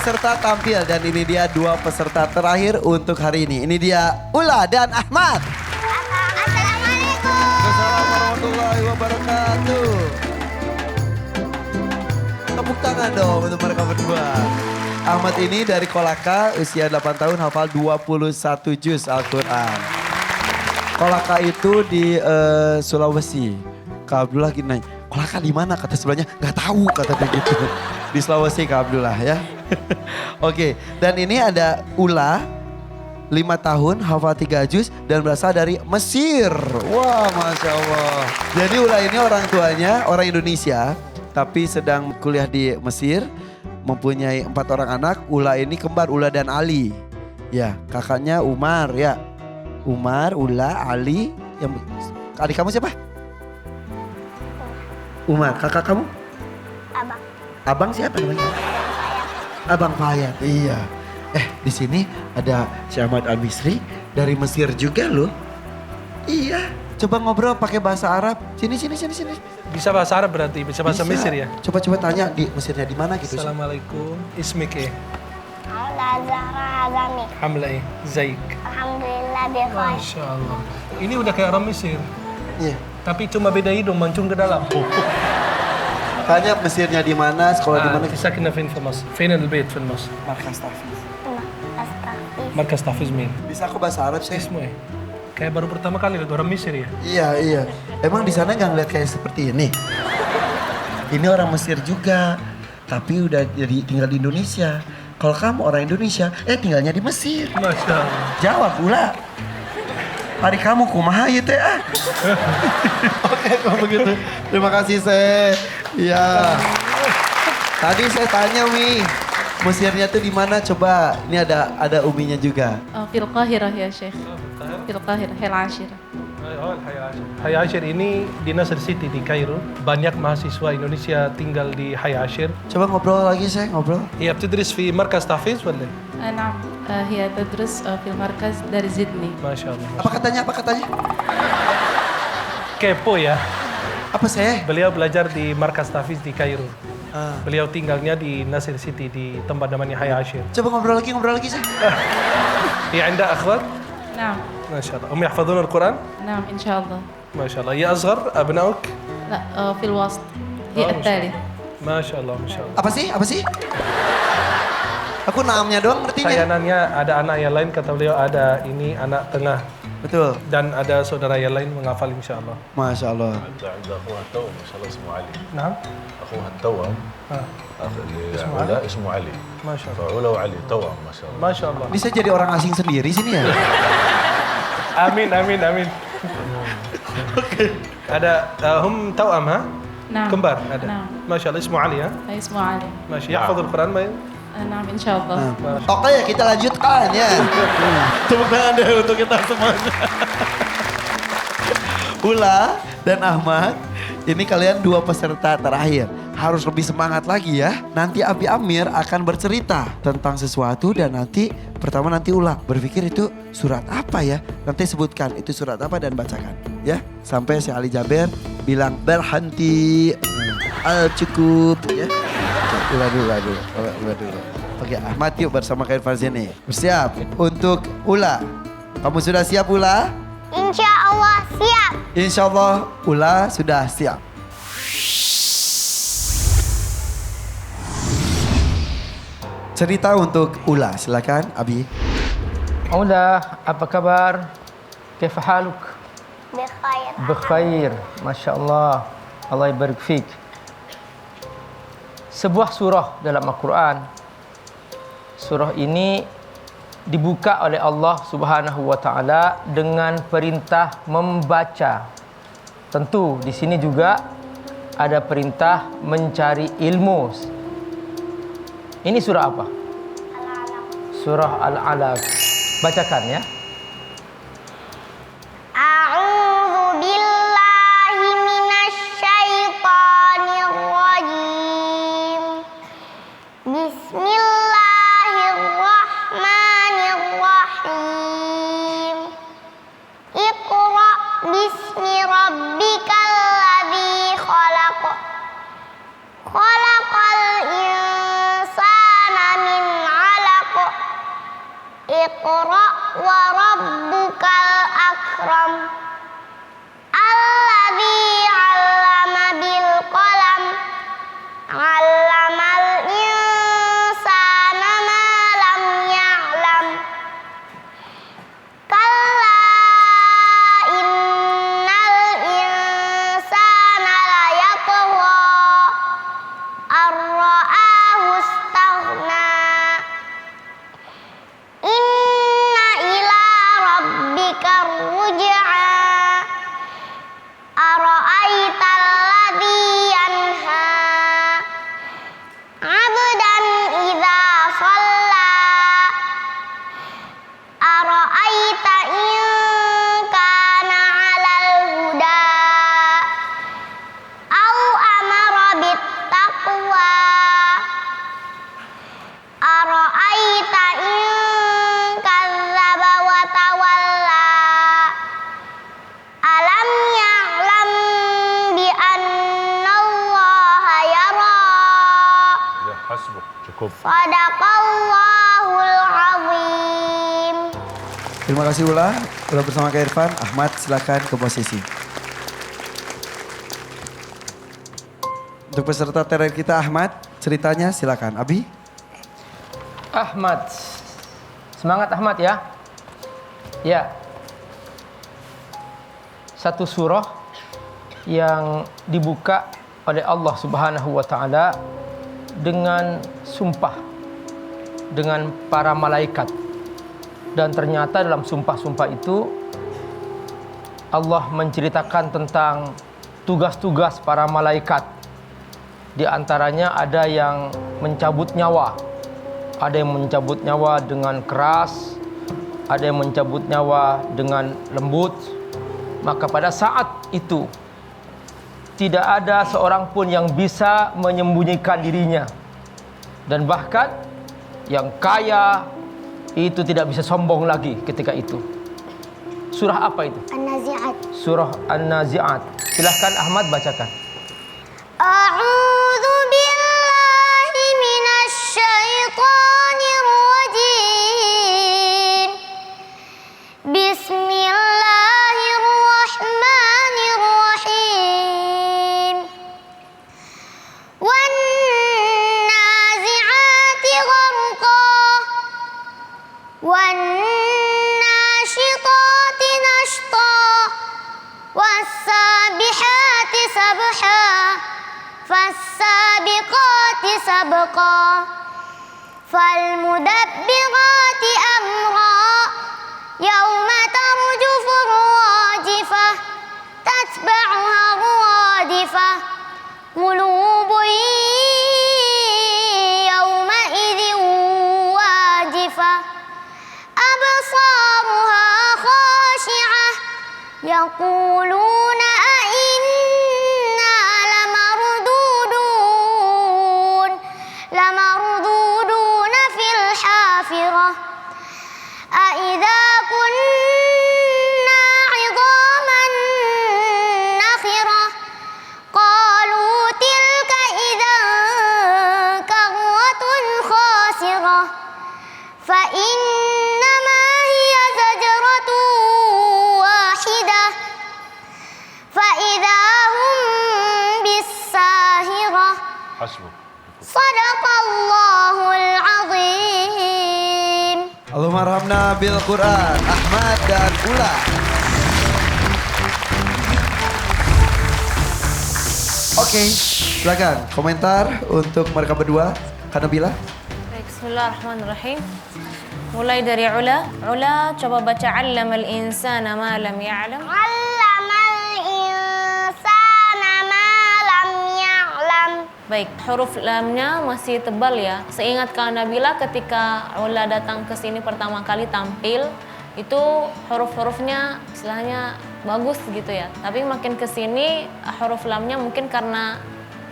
peserta tampil dan ini dia 2 peserta terakhir untuk hari ini. Ini dia Ula dan Ahmad. Assalamualaikum. Assalamualaikum warahmatullahi wabarakatuh. Tepuk tangan dong untuk mereka berdua. Ahmad ini dari Kolaka, usia 8 tahun, hafal 21 juz Al-Quran. Kolaka itu di Sulawesi. Kak Abdullah gini nanya, Kolaka di mana? Kata sebelahnya, nggak tahu kata dia gitu. Di Sulawesi Kak Abdullah ya. Oke, dan ini ada Ula, 5 tahun, hafal 3 juz dan berasal dari Mesir. Wah, Masya Allah. Jadi Ula ini orang tuanya orang Indonesia, tapi sedang kuliah di Mesir, mempunyai 4 orang anak. Ula ini kembar, Ula dan Ali. Ya, kakaknya Umar ya. Umar, Ula, Ali. Yang adik kamu siapa? Umar. Kakak kamu? Abang. Abang siapa namanya? Abang Fayat. Iya. Di sini ada Syekh Ahmad Al-Misri dari Mesir juga loh. Iya. Coba ngobrol pakai bahasa Arab. Sini. Bisa bahasa Arab berarti, bisa bahasa Mesir ya? Coba tanya di Mesirnya di mana gitu. Assalamualaikum, ismik eh? Hamla Zahra Azami. Hamla eh, Zaik. Alhamdulillah bi khair. Masya Allah. Ini udah kayak orang Mesir, Iya. tapi cuma beda hidung, mancung ke dalam. Tanya Mesirnya di mana, sekolah di mana. ساكنة فين في مصر؟ فين البيت في مصر؟ Markas Tafiz. Astagfirullah. مركز تحفيظ مين؟ Bisa aku bahasa Arab sih? اسمه ايه؟ Kayak baru pertama kali lihat orang Mesir ya? Iya. Emang di sana nggak ngeliat kayak seperti ini? Ini orang Mesir juga, tapi udah jadi tinggal di Indonesia. Kalau kamu orang Indonesia, tinggalnya di Mesir. Masya Allah. Jawab pula. Hari kamu kumaha ya teh ah. Oke kalau begitu. Terima kasih saya. Ya. Tadi saya tanya Mi, Mesirnya tuh di mana coba? Ini ada uminya juga. في القاهرة يا شيخ في القاهرة هي العاشرة. Hayya Ashir ini di Nasr City di Kairo. Banyak mahasiswa Indonesia tinggal di Hayya Ashir. Coba ngobrol lagi saya ngobrol. هي بتدرس في مركز تحفيظ ولا؟ نعم هي تدرس في المركز دار زدني. ما شاء الله. Apa katanya? Kepo ya. Apa saya? Beliau belajar di Markas Tafiz di Kairo. Ah. Beliau tinggalnya di Nasr City di tempat namanya Hayya Ashir. Coba ngobrol lagi saya. هي عندها أخوات؟ نعم ما شاء الله. هم يحفظون القرآن؟ نعم إن شاء الله. ما شاء الله. هي أصغر أبنائك؟ لا في الوسط هي ما شاء الثالث. ما شاء الله ما شاء الله. Apa sih? Aku namanya doang Saya ngertinya. nanya ada anak yang lain, kata beliau ada ini anak tengah. Betul. Dan ada saudara yang lain menghafal insya Allah. Masya Allah. عنده اخوها التوأم ما شاء الله اسمه علي. Nah, اخوها التوأم اسمه علا اسمه علي. ما شاء الله. فعلا وعلي توأم ما شاء الله. ما شاء الله. Ini saya jadi orang asing sendiri sini ya. Amin. Ada هم توأم ها؟ نعم كمبار ada. نعم ما شاء الله اسمه علي ها؟ اسمه علي. ماشي يحفظ القرآن ما نعم إن شاء الله. Oke ya kita lanjutkan ya. Tepuk tangan deh untuk kita semuanya. Ula dan Ahmad, ini kalian 2 peserta terakhir. Harus lebih semangat lagi ya. Nanti Abi Amir akan bercerita tentang sesuatu dan nanti pertama nanti Ula berpikir itu surat apa ya. Nanti sebutkan itu surat apa dan bacakan ya. Sampai si Ali Jaber bilang berhenti. Cukup ya. Ula dulu. Oke Ahmad yuk bersama Khair Farzini. Bersiap untuk Ula. Kamu sudah siap Ula? Insya Allah siap. Insya Allah Ula sudah siap. Cerita untuk Ula, silakan Abi. Ula, apa kabar? Kaifa haluk? Bi khair. Bikhair, Masya Allah. Allah ibarik fik. Sebuah surah dalam Al-Quran. Surah ini dibuka oleh Allah Subhanahu wa taala dengan perintah membaca. Tentu di sini juga ada perintah mencari ilmu. Ini surah apa? Al-Alaq. Surah Al-Alaq. Bacakan ya. A'udzu billahi minasy syaithanir rajim. Bismillahirrahmanirrahim. Iqra bismi rabbikal ladzi khalaq. Khalaqal insana min Cukup. Sadaqallahul azim. Terima kasih Ula. Ula bersama Kak Irfan. Ahmad silakan ke posisi. Untuk peserta terakhir kita Ahmad, ceritanya silakan. Abi. Ahmad. Semangat Ahmad ya. Ya. Satu surah yang dibuka oleh Allah Subhanahu wa taala dengan sumpah dengan para malaikat. Dan ternyata dalam sumpah-sumpah itu Allah menceritakan tentang tugas-tugas para malaikat. Di antaranya ada yang mencabut nyawa. Ada yang mencabut nyawa dengan keras, ada yang mencabut nyawa dengan lembut. Maka pada saat itu tidak ada seorang pun yang bisa menyembunyikan dirinya. Dan bahkan yang kaya itu tidak bisa sombong lagi ketika itu. Surah apa itu? An-Nazi'at. Surah An-Nazi'at. Silahkan Ahmad bacakan. A'udzu billahi minasy syaithanir rajim. Bismillahirrahmanirrahim. Wan nazi'ati gharqa. Wan nashitati nashta. Was-sabihati sabha. فالسابقات سبقا فالمدبرات أمرا يوم ترجف الراجفة تتبعها الرادفة قلوب يومئذ واجفة أبصارها خاشعة يقولون لمردودون في الحافرة أإذا كنا عظاما نخرة قالوا تلك إذا كرة خاسرة فإنما هي زجرة واحدة فإذا هم بالساهرة. حسبك. Sadaqallahul azim. Allahumma arhamna bil Quran. Ahmad dan Ula. Oke, silakan komentar untuk mereka berdua. Kanabila. Baik, bismillahirrahmanirrahim. Mulai dari Ula. Ula coba baca 'allamal insana ma lam ya'lam. Allamal insana ma lam ya'lam. Baik, huruf lamnya masih tebal ya. Seingat Kak Nabila ketika Ula datang ke sini pertama kali tampil, itu huruf-hurufnya istilahnya bagus gitu ya. Tapi makin ke sini huruf lamnya mungkin karena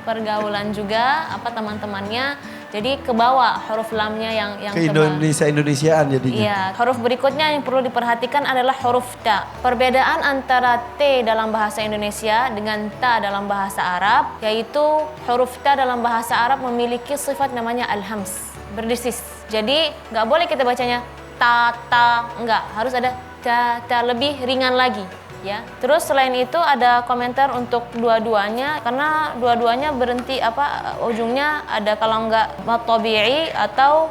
pergaulan juga teman-temannya, jadi ke bawah huruf lamnya yang Ke tebal. Indonesiaan jadinya. Iya, huruf berikutnya yang perlu diperhatikan adalah huruf ta. Perbedaan antara T dalam bahasa Indonesia dengan ta dalam bahasa Arab, yaitu huruf ta dalam bahasa Arab memiliki sifat namanya al-hams, berdesis. Jadi nggak boleh kita bacanya ta, enggak, harus ada ta, lebih ringan lagi. Ya, terus selain itu ada komentar untuk dua-duanya karena dua-duanya berhenti ujungnya ada kalau enggak mad tabi'i atau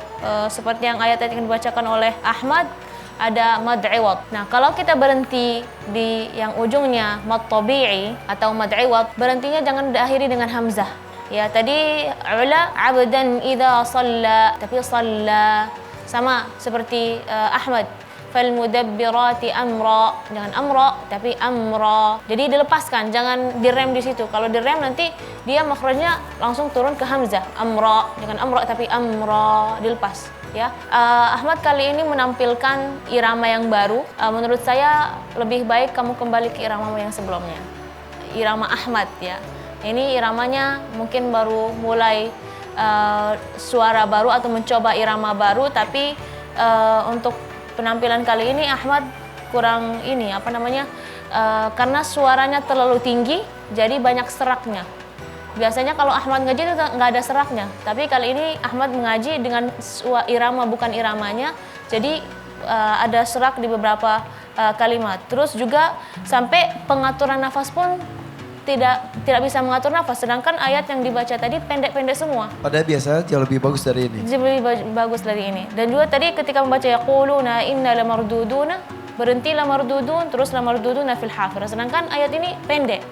seperti yang ayat yang dibacakan oleh Ahmad ada mad iwad. Nah, kalau kita berhenti di yang ujungnya mad tabi'i atau mad iwad, berhentinya jangan diakhiri dengan hamzah. Ya, tadi Ula abdan idza shalla, tapi shalla sama seperti Ahmad. Falmudabbirati amra, jangan amra tapi amra. Jadi dilepaskan, jangan direm di situ. Kalau direm nanti dia makhrajnya langsung turun ke hamzah. Amra, jangan amra tapi amra, dilepas ya. Ahmad kali ini menampilkan irama yang baru. Menurut saya lebih baik kamu kembali ke irama yang sebelumnya. Irama Ahmad ya. Ini iramanya mungkin baru mulai suara baru atau mencoba irama baru, tapi untuk penampilan kali ini Ahmad kurang karena suaranya terlalu tinggi jadi banyak seraknya. Biasanya kalau Ahmad ngaji itu nggak ada seraknya, tapi kali ini Ahmad mengaji dengan irama bukan iramanya, jadi ada serak di beberapa kalimat. Terus juga sampai pengaturan nafas pun tidak bisa mengatur nafas, sedangkan ayat yang dibaca tadi pendek-pendek semua. Padahal biasanya jauh lebih bagus dari ini. Lebih bagus dari ini. Dan juga tadi ketika membaca yaquluna inna lamarduduna, berhenti lamardudun, terus lamarduduna fil hafirah. Sedangkan ayat ini pendek.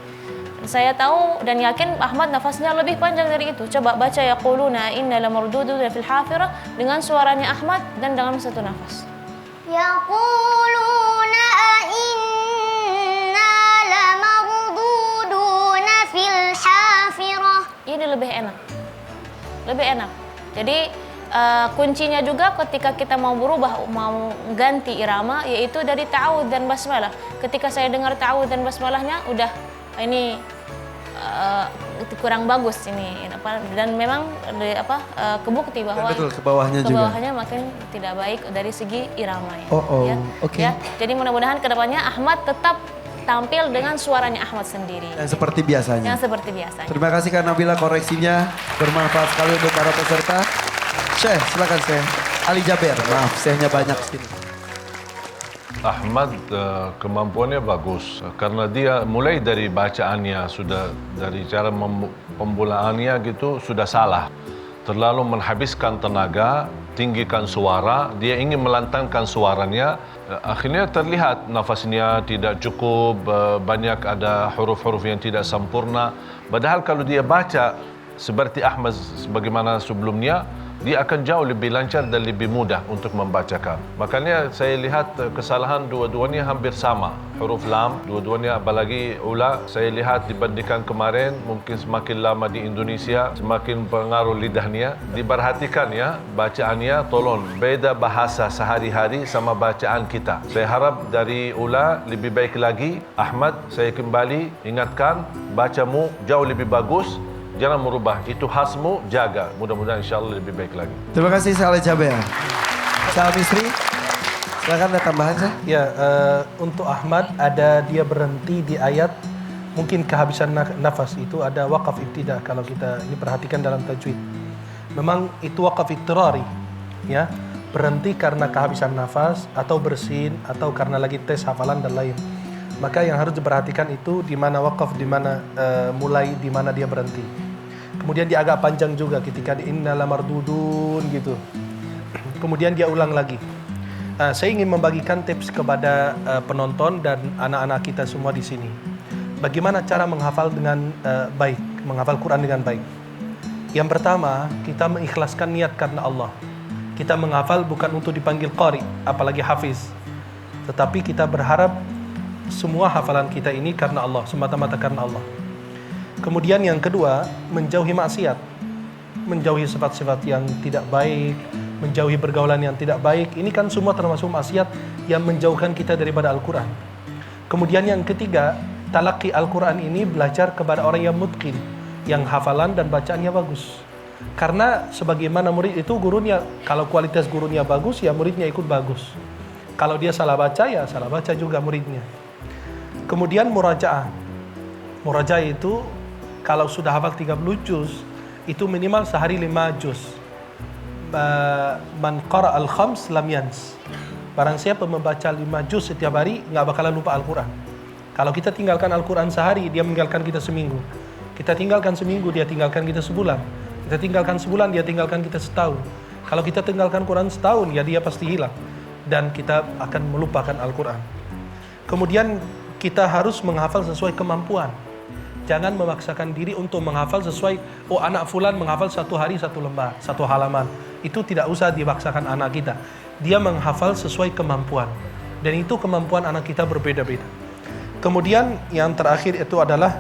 Saya tahu dan yakin Ahmad nafasnya lebih panjang dari itu. Coba baca yaquluna inna lamarduduna fil hafirah dengan suaranya Ahmad dan dalam satu nafas. Yaquluna inna lamarduduna fil hafirah. Ini lebih enak. Lebih enak. Jadi kuncinya juga ketika kita mau berubah, mau ganti irama, yaitu dari ta'awudz dan basmalah. Ketika saya dengar ta'awudz dan basmalahnya, udah ini kurang bagus ini, dan memang kebukti bahwa betul, ke bawahnya juga. makin tidak baik dari segi iramanya. Oke. Ya. Jadi mudah-mudahan kedepannya Ahmad tetap tampil dengan suaranya Ahmad sendiri. Yang seperti biasanya. Yang seperti biasanya. Terima kasih Kak Nabila, koreksinya bermanfaat sekali untuk para peserta. Syekh, silakan Syekh. Ali Jaber, maaf, Syekhnya banyak sini. Ahmad kemampuannya bagus karena dia mulai dari bacaannya sudah dari cara pembulaannya gitu sudah salah. Terlalu menghabiskan tenaga, tinggikan suara, dia ingin melantangkan suaranya, akhirnya terlihat nafasnya tidak cukup, banyak ada huruf-huruf yang tidak sempurna. Padahal kalau dia baca seperti Ahmad sebagaimana sebelumnya, dia akan jauh lebih lancar dan lebih mudah untuk membacakan. Makanya saya lihat kesalahan dua-duanya hampir sama. Huruf lam, dua-duanya apalagi ula, saya lihat dibandingkan kemarin, mungkin semakin lama di Indonesia, semakin pengaruh lidahnya. Diperhatikan ya, bacaannya tolong beda bahasa sehari-hari sama bacaan kita. Saya harap dari ula lebih baik lagi. Ahmad, saya kembali ingatkan, bacamu jauh lebih bagus. Jangan merubah, itu khasmu, jaga. Mudah-mudahan insyaAllah lebih baik lagi. Terima kasih Syekh Ali Jaber. Syekh Misri, silakan ada tambahan Syekh. Ya, untuk Ahmad ada dia berhenti di ayat mungkin kehabisan nafas, itu ada waqaf ibtida kalau kita ini perhatikan dalam tajwid. Memang itu waqaf ittirari, ya. Berhenti karena kehabisan nafas atau bersin atau karena lagi tes hafalan dan lain. Maka yang harus diperhatikan itu di mana waqaf, di mana mulai, di mana dia berhenti. Kemudian dia agak panjang juga ketika di inna lamardudun gitu. Kemudian dia ulang lagi. Saya ingin membagikan tips kepada penonton dan anak-anak kita semua di sini. Bagaimana cara menghafal dengan baik, menghafal Quran dengan baik. Yang pertama, kita mengikhlaskan niat karena Allah. Kita menghafal bukan untuk dipanggil qari, apalagi hafiz. Tetapi kita berharap semua hafalan kita ini karena Allah, semata-mata karena Allah. Kemudian yang kedua, menjauhi maksiat. Menjauhi sifat-sifat yang tidak baik, menjauhi pergaulan yang tidak baik. Ini kan semua termasuk maksiat yang menjauhkan kita daripada Al-Quran. Kemudian yang ketiga, talaqi Al-Quran ini belajar kepada orang yang mutqin, yang hafalan dan bacaannya bagus. Karena sebagaimana murid itu gurunya, kalau kualitas gurunya bagus, ya muridnya ikut bagus. Kalau dia salah baca, ya salah baca juga muridnya. Kemudian murajaah. Murajaah itu kalau sudah hafal 30 juz, itu minimal sehari 5 juz. Man qara al-khams lam yans. Barang siapa membaca 5 juz setiap hari, nggak bakalan lupa Al-Quran. Kalau kita tinggalkan Al-Quran sehari, dia meninggalkan kita seminggu. Kita tinggalkan seminggu, dia tinggalkan kita sebulan. Kita tinggalkan sebulan, dia tinggalkan kita setahun. Kalau kita tinggalkan Quran setahun, ya dia pasti hilang. Dan kita akan melupakan Al-Quran. Kemudian kita harus menghafal sesuai kemampuan. Jangan memaksakan diri untuk menghafal sesuai, oh anak fulan menghafal 1 hari 1 lembar, 1 halaman. Itu tidak usah dipaksakan anak kita. Dia menghafal sesuai kemampuan. Dan itu kemampuan anak kita berbeda-beda. Kemudian yang terakhir itu adalah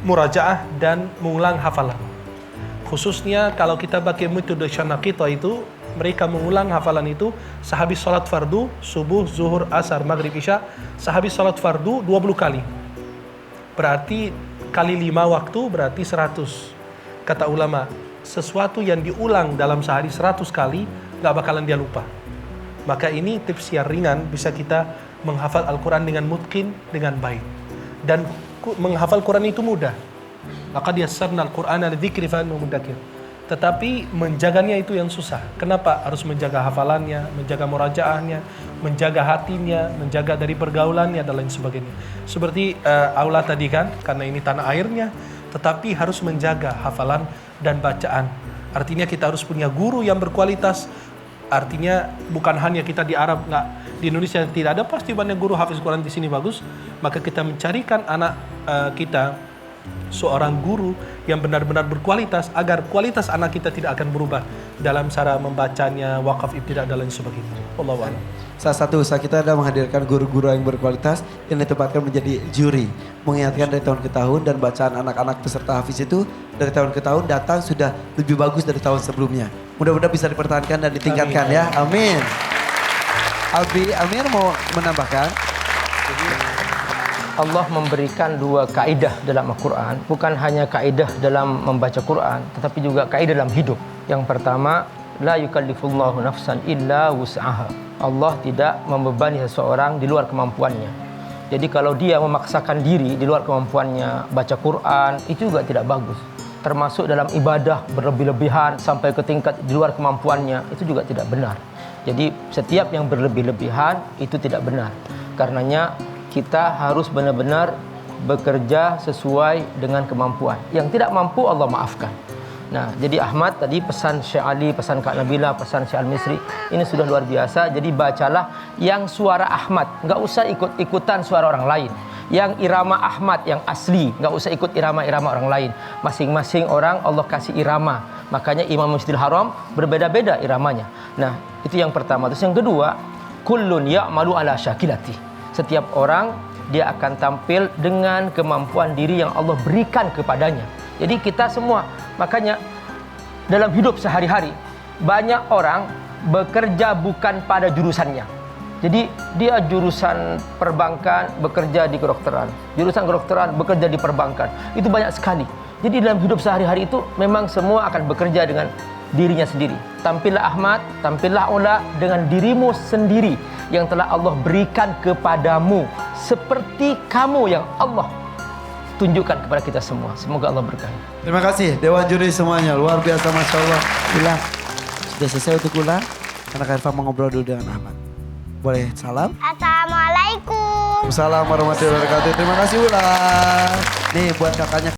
murajaah dan mengulang hafalan. Khususnya kalau kita pakai metode Shanaqita itu, mereka mengulang hafalan itu sehabis salat fardu, subuh, zuhur, asar, maghrib, isya, sehabis salat fardu 20 kali. Berarti kali 5 waktu berarti 100. Kata ulama, sesuatu yang diulang dalam sehari 100 kali, gak bakalan dia lupa. Maka ini tips yang ringan, bisa kita menghafal Al-Quran dengan mutqin, dengan baik. Dan menghafal Quran itu mudah. Laqad yassarna al-Qur'ana lidzikri fahal min mudzakir. Tetapi menjaganya itu yang susah. Kenapa? Harus menjaga hafalannya, menjaga murajaahnya, menjaga hatinya, menjaga dari pergaulannya dan lain sebagainya. Seperti aula tadi kan, karena ini tanah airnya, tetapi harus menjaga hafalan dan bacaan. Artinya kita harus punya guru yang berkualitas. Artinya bukan hanya kita di Arab, di Indonesia tidak ada, pasti banyak guru hafiz Quran di sini bagus. Maka kita mencarikan anak kita seorang guru yang benar-benar berkualitas agar kualitas anak kita tidak akan berubah dalam cara membacanya, wakaf ibtidah dan lain sebagainya. Wallahu a'lam. Salah satu usaha kita adalah menghadirkan guru-guru yang berkualitas yang ditempatkan menjadi juri. Mengingatkan dari tahun ke tahun dan bacaan anak-anak peserta hafiz itu dari tahun ke tahun datang sudah lebih bagus dari tahun sebelumnya. Mudah-mudahan bisa dipertahankan dan ditingkatkan. Amin. Ya. Amin. Albi Amir mau menambahkan? Allah memberikan dua kaidah dalam Al-Quran. Bukan hanya kaidah dalam membaca Quran, tetapi juga kaidah dalam hidup. Yang pertama, la yukallifullahu nafsan illa wus'aha. Allah tidak membebani seseorang di luar kemampuannya. Jadi kalau dia memaksakan diri di luar kemampuannya, baca Quran, itu juga tidak bagus. Termasuk dalam ibadah berlebih-lebihan sampai ke tingkat di luar kemampuannya, itu juga tidak benar. Jadi setiap yang berlebih-lebihan itu tidak benar. Karenanya kita harus benar-benar bekerja sesuai dengan kemampuan. Yang tidak mampu Allah maafkan. Nah, jadi Ahmad tadi pesan Syekh Ali, pesan Kak Nabila, pesan Syekh Al-Misri, ini sudah luar biasa. Jadi bacalah yang suara Ahmad, nggak usah ikut-ikutan suara orang lain. Yang irama Ahmad yang asli, nggak usah ikut irama-irama orang lain. Masing-masing orang Allah kasih irama. Makanya Imam Masjidil Haram berbeda-beda iramanya. Nah, itu yang pertama. Terus yang kedua, kullun ya'malu ala syakilati. Setiap orang dia akan tampil dengan kemampuan diri yang Allah berikan kepadanya. Jadi kita semua, makanya dalam hidup sehari-hari banyak orang bekerja bukan pada jurusannya. Jadi dia jurusan perbankan bekerja di kedokteran, jurusan kedokteran bekerja di perbankan. Itu banyak sekali. Jadi dalam hidup sehari-hari itu memang semua akan bekerja dengan dirinya sendiri. Tampillah Ahmad, tampillah Ola dengan dirimu sendiri yang telah Allah berikan kepadamu seperti kamu yang Allah tunjukkan kepada kita semua. Semoga Allah berkahi. Terima kasih Dewan Juri semuanya, luar biasa Masya Allah. Ula, sudah selesai untuk Ula, karena Kak Irfan mau ngobrol dulu dengan Ahmad. Boleh salam? Assalamualaikum. Assalamualaikum warahmatullahi wabarakatuh. Terima kasih Ula. Nih buat kakaknya.